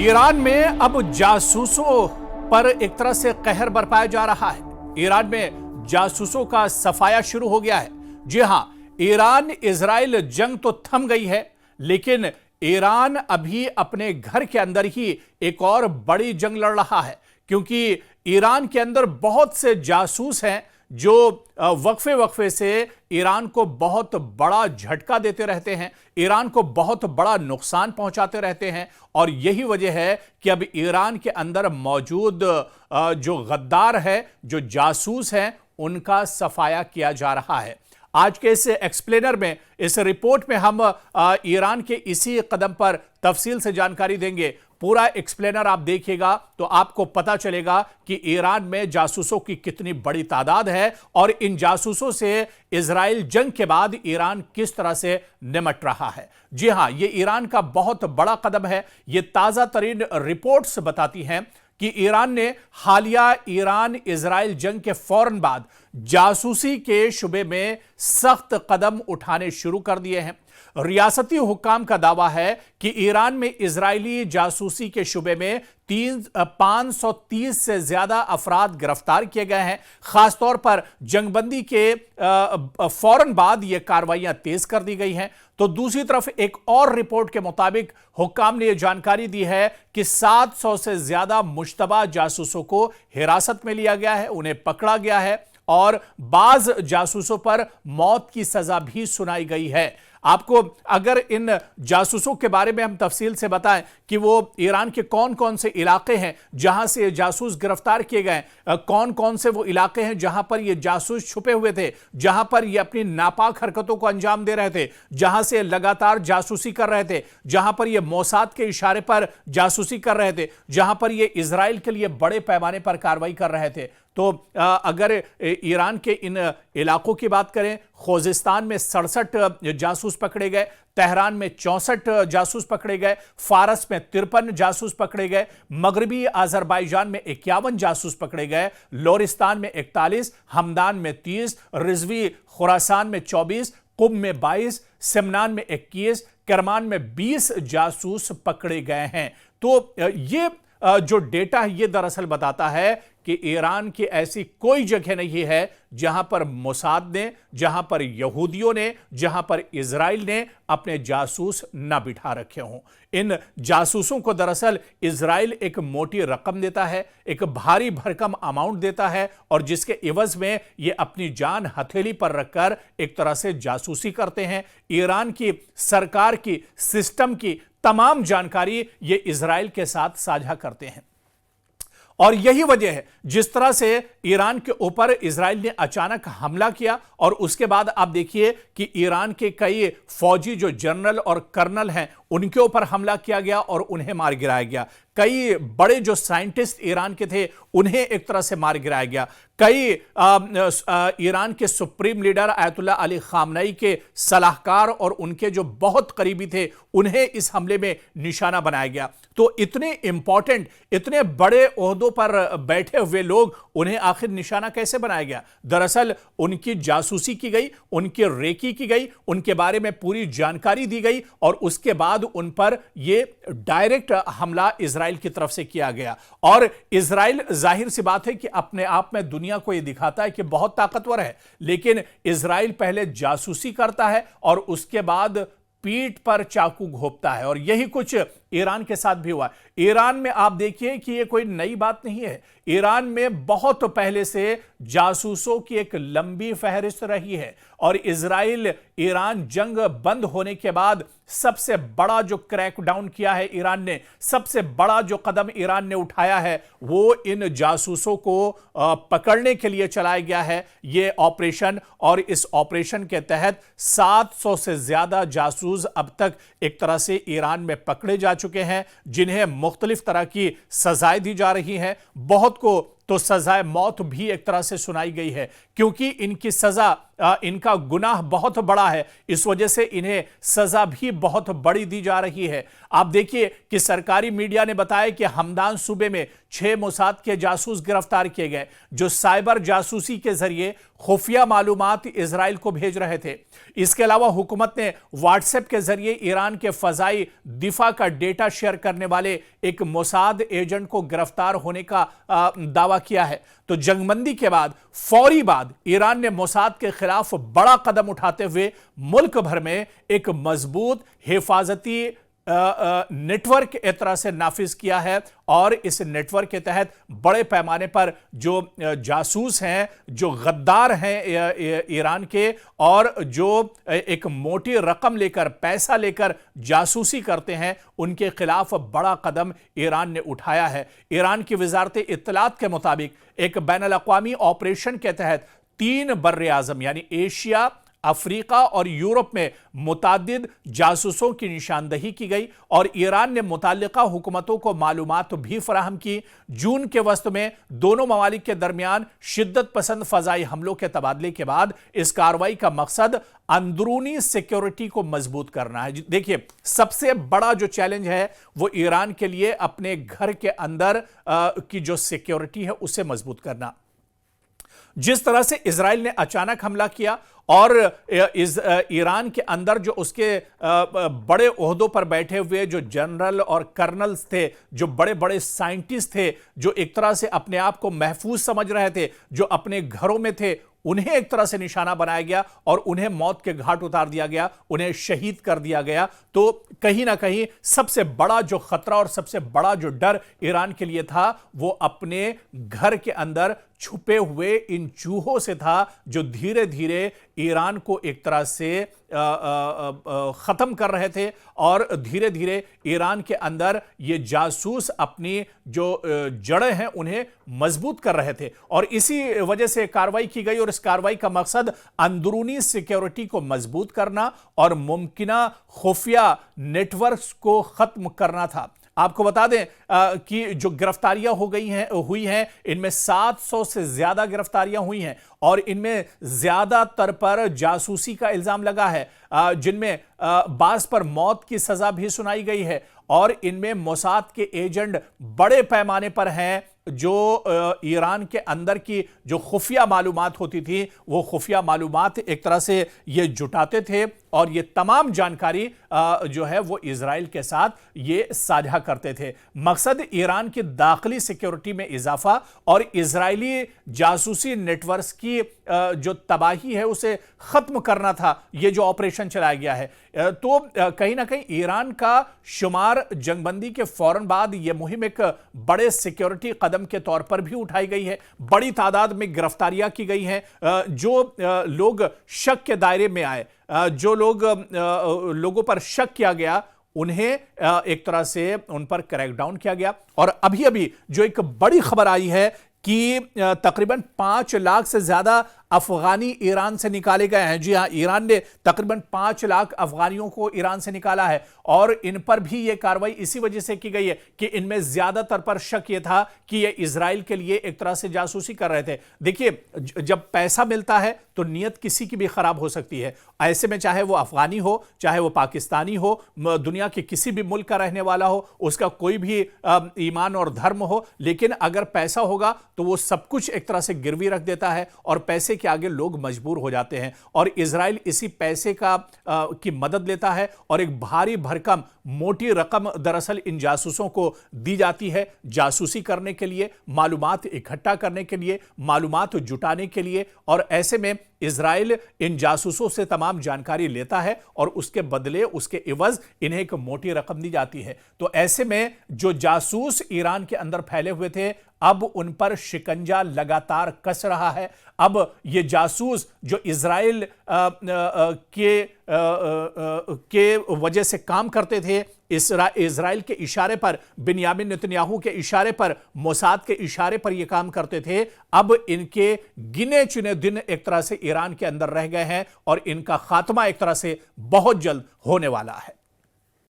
Iran में अब जासूसों पर एक तरह से कहर बरपाया जा रहा है। ईरान में जासूसों का सफाया शुरू हो गया है। जी हां, ईरान इजराइल जंग तो थम गई है, लेकिन ईरान अभी अपने घर के अंदर ही एक और बड़ी जंग लड़ रहा है, क्योंकि ईरान के अंदर बहुत से जासूस हैं जो वक्फे वक्फे से ईरान को बहुत बड़ा झटका देते रहते हैं, ईरान को बहुत बड़ा नुकसान पहुंचाते रहते हैं। और यही वजह है कि अब ईरान के अंदर मौजूद जो गद्दार है, जो जासूस हैं, उनका सफाया किया जा रहा है। आज के इस एक्सप्लेनर में, इस रिपोर्ट में हम ईरान के इसी कदम पर तफसील से जानकारी देंगे। पूरा एक्सप्लेनर आप देखिएगा तो आपको पता चलेगा कि ईरान में जासूसों की कितनी बड़ी तादाद है और इन जासूसों से इजराइल जंग के बाद ईरान किस तरह से निमट रहा है। जी हां, यह ईरान का बहुत बड़ा कदम है। यह ताजा तरीन रिपोर्ट्स बताती हैं कि ईरान ने हालिया ईरान इजराइल जंग के फौरन बाद जासूसी के शुबे में सख्त कदम उठाने शुरू कर दिए हैं। रियासती हुक्काम का दावा है कि ईरान में इजरायली जासूसी के शुबे में 530 से ज्यादा अफराद गिरफ्तार किए गए हैं। खासतौर पर जंगबंदी के फौरन बाद यह कार्रवाइयां तेज कर दी गई हैं। तो दूसरी तरफ एक और रिपोर्ट के मुताबिक हुक्काम ने यह जानकारी दी है कि 700 से ज्यादा मुश्तबा जासूसों को हिरासत में लिया गया है, उन्हें पकड़ा गया है और बाज जासूसों पर मौत की सजा भी सुनाई गई है। आपको अगर इन जासूसों के बारे में हम तफसील से बताएं कि वो ईरान के कौन कौन से इलाके हैं जहां से जासूस गिरफ्तार किए गए, कौन कौन से वो इलाके हैं जहां पर ये जासूस छुपे हुए थे, जहां पर ये अपनी नापाक हरकतों को अंजाम दे रहे थे, जहां से लगातार जासूसी कर रहे थे, जहां पर ये मोसाद के इशारे पर जासूसी कर रहे थे, जहां पर ये इजराइल के लिए बड़े पैमाने पर कार्रवाई कर रहे थे। तो अगर ईरान के इन इलाकों की बात करें, खोजिस्तान में 67 जासूस पकड़े गए, तेहरान में 64 जासूस पकड़े गए, फारस में 53 जासूस पकड़े गए, मगरबी अजरबैजान में 51 जासूस पकड़े गए, लोरिस्तान में 41, हमदान में 30, रिजवी खुरासान में 24, कुम में 22, सिमनान में 21, करमान में 20 जासूस पकड़े गए हैं। तो ये जो डेटा है, ये दरअसल बताता है कि ईरान की ऐसी कोई जगह नहीं है जहां पर मोसाद ने, जहां पर यहूदियों ने, जहां पर इजराइल ने अपने जासूस न बिठा रखे हों। इन जासूसों को दरअसल इजराइल एक मोटी रकम देता है, एक भारी भरकम अमाउंट देता है और जिसके इवज में ये अपनी जान हथेली पर रखकर एक तरह से जासूसी करते हैं। ईरान की सरकार की, सिस्टम की तमाम जानकारी ये इजराइल के साथ साझा करते हैं। और यही वजह है जिस तरह से ईरान के ऊपर इजराइल ने अचानक हमला किया और उसके बाद आप देखिए कि ईरान के कई फौजी जो जनरल और कर्नल हैं, उनके ऊपर हमला किया गया और उन्हें मार गिराया गया। कई बड़े जो साइंटिस्ट ईरान के थे, उन्हें एक तरह से मार गिराया गया। कई ईरान के supreme leader Ayatollah Ali Khamenei के सलाहकार और उनके जो बहुत करीबी थे, उन्हें इस हमले में निशाना बनाया गया। तो इतने इंपॉर्टेंट, इतने बड़े ओहदों पर बैठे हुए लोग, उन्हें आखिर निशाना कैसे बनाया गया? दरअसल उनकी जासूसी की गई, उनकी रेकी की गई, उनके बारे में पूरी जानकारी दी गई और उसके बाद उन पर यह डायरेक्ट हमला इजराइल की तरफ से किया गया। और इजराइल, जाहिर सी बात है कि अपने आप में दुनिया को यह दिखाता है कि बहुत ताकतवर है, लेकिन इजराइल पहले जासूसी करता है और उसके बाद पीठ पर चाकू घोंपता है। और यही कुछ ईरान के साथ भी हुआ। ईरान में आप देखिए कि यह कोई नई बात नहीं है। ईरान में बहुत पहले से जासूसों की एक लंबी फहरिस्त रही है और इजराइल ईरान जंग बंद होने के बाद सबसे बड़ा जो क्रैकडाउन किया है ईरान ने, सबसे बड़ा जो कदम ईरान ने उठाया है, वो इन जासूसों को पकड़ने के लिए चलाया गया है ये ऑपरेशन। और इस ऑपरेशन के तहत 700 से ज्यादा जासूस अब तक एक तरह से ईरान में पकड़े जा चुके हैं, जिन्हें मुख्तलिफ तरह की सजाएं दी जा रही हैं। बहुत को तो सजाए मौत भी एक तरह से सुनाई गई है, क्योंकि इनकी सजा, इनका गुनाह बहुत बड़ा है, इस वजह से इन्हें सजा भी बहुत बड़ी दी जा रही है। आप देखिए कि सरकारी मीडिया ने बताया कि हमदान सूबे में 6 मोसाद के जासूस गिरफ्तार किए गए, जो साइबर जासूसी के जरिए खुफिया मालूमात इजराइल को भेज रहे थे। इसके अलावा हुकूमत ने व्हाट्सएप के जरिए ईरान के फजाई दिफा का डेटा शेयर करने वाले एक मोसाद एजेंट को गिरफ्तार होने का दावा किया है। तो जंगबंदी के बाद फौरी बाद ईरान ने मोसाद के खिलाफ बड़ा कदम उठाते हुए मुल्क भर में एक मजबूत हिफाजती नेटवर्क एक तरह से नाफिज किया है, और इस नेटवर्क के तहत बड़े पैमाने पर जो जासूस हैं, जो गद्दार हैं ईरान के, और जो एक मोटी रकम लेकर, पैसा लेकर जासूसी करते हैं, उनके खिलाफ बड़ा कदम ईरान ने उठाया है। ईरान की वजारत इत्तलात के मुताबिक एक बैनुल अक़वामी ऑपरेशन के तहत 3 बर्रे आज़म यानी एशिया, अफ्रीका और यूरोप में मुतादिद जासूसों की निशानदही की गई, और ईरान ने मुताल्लिका हुकूमतों को मालूमात भी फराहम की। जून के वस्त में दोनों ममालिक के दरमियान शिद्दत पसंद फजाई हमलों के तबादले के बाद इस कार्रवाई का मकसद अंदरूनी सिक्योरिटी को मजबूत करना है। देखिए, सबसे बड़ा जो चैलेंज है वो ईरान के लिए अपने घर के अंदर की जो सिक्योरिटी है उसे मजबूत करना। जिस तरह से इजराइल ने अचानक हमला किया और ईरान के अंदर जो उसके बड़े ओहदों पर बैठे हुए जो जनरल और कर्नल्स थे, जो बड़े बड़े साइंटिस्ट थे, जो एक तरह से अपने आप को महफूज समझ रहे थे, जो अपने घरों में थे, उन्हें एक तरह से निशाना बनाया गया और उन्हें मौत के घाट उतार दिया गया, उन्हें शहीद कर दिया गया। तो कहीं ना कहीं सबसे बड़ा जो खतरा और सबसे बड़ा जो डर ईरान के लिए था वो अपने घर के अंदर छुपे हुए इन चूहों से था, जो धीरे धीरे ईरान को एक तरह से खत्म कर रहे थे, और धीरे धीरे ईरान के अंदर ये जासूस अपनी जो जड़ें हैं उन्हें मजबूत कर रहे थे। और इसी वजह से कार्रवाई की गई, और इस कार्रवाई का मकसद अंदरूनी सिक्योरिटी को मजबूत करना और मुमकिना खुफिया नेटवर्क्स को खत्म करना था। आपको बता दें कि जो गिरफ्तारियां हुई हैं इनमें 700 से ज्यादा गिरफ्तारियां हुई हैं, और इनमें ज्यादातर पर जासूसी का इल्जाम लगा है, जिनमें बास पर मौत की सजा भी सुनाई गई है, और इनमें मोसाद के एजेंट बड़े पैमाने पर हैं, जो ईरान के अंदर की जो खुफिया मालूमात होती थी वो खुफिया मालूमात एक तरह से ये जुटाते थे, और ये तमाम जानकारी जो है वो इजराइल के साथ ये साझा करते थे। मकसद ईरान की दाखिली सिक्योरिटी में इजाफा और इजरायली जासूसी नेटवर्क्स की जो तबाही है उसे खत्म करना था, ये जो ऑपरेशन चलाया गया है। तो कहीं ना कहीं ईरान का शुमार जंगबंदी के फौरन बाद यह मुहिम एक बड़े सिक्योरिटी कदम के तौर पर भी उठाई गई है। बड़ी तादाद में गिरफ्तारियां की गई हैं, जो लोग शक के दायरे में आए, जो लोगों पर शक किया गया, उन्हें एक तरह से उन पर क्रैकडाउन किया गया। और अभी अभी जो एक बड़ी खबर आई है कि तकरीबन 5 लाख से ज्यादा अफगानी ईरान से निकाले गए हैं। जी हां, ईरान ने तकरीबन 5 लाख अफगानियों को ईरान से निकाला है, और इन पर भी यह कार्रवाई इसी वजह से की गई है कि इनमें ज्यादातर पर शक यह था कि ये इजराइल के लिए एक तरह से जासूसी कर रहे थे। देखिए, जब पैसा मिलता है तो नीयत किसी की भी खराब हो सकती है। ऐसे में चाहे वो अफगानी हो, चाहे वो पाकिस्तानी हो, दुनिया के किसी भी मुल्क का रहने वाला हो, उसका कोई भी ईमान और धर्म हो, लेकिन अगर पैसा होगा तो वो सब कुछ एक तरह से गिरवी रख देता है, और पैसे के आगे लोग मजबूर हो जाते हैं। और इजराइल इसी पैसे की मदद लेता है, और एक भारी भरकम मोटी रकम दरअसल इन जासूसों को दी जाती है, जासूसी करने के लिए, मालूमात इकट्ठा करने के लिए, मालूमात जुटाने के लिए। और ऐसे में इजराइल इन जासूसों से तमाम जानकारी लेता है, और उसके बदले, उसके इवज इन्हें एक मोटी रकम दी जाती है। तो ऐसे में जो जासूस ईरान के अंदर फैले हुए थे, अब उन पर शिकंजा लगातार कस रहा है। अब ये जासूस जो इजराइल के वजह से काम करते थे, इजराइल के इशारे पर, बिन्यामिन नेतन्याहू के इशारे पर, मोसाद के इशारे पर ये काम करते थे, अब इनके गिने चुने दिन एक तरह से ईरान के अंदर रह गए हैं, और इनका खात्मा एक तरह से बहुत जल्द होने वाला है।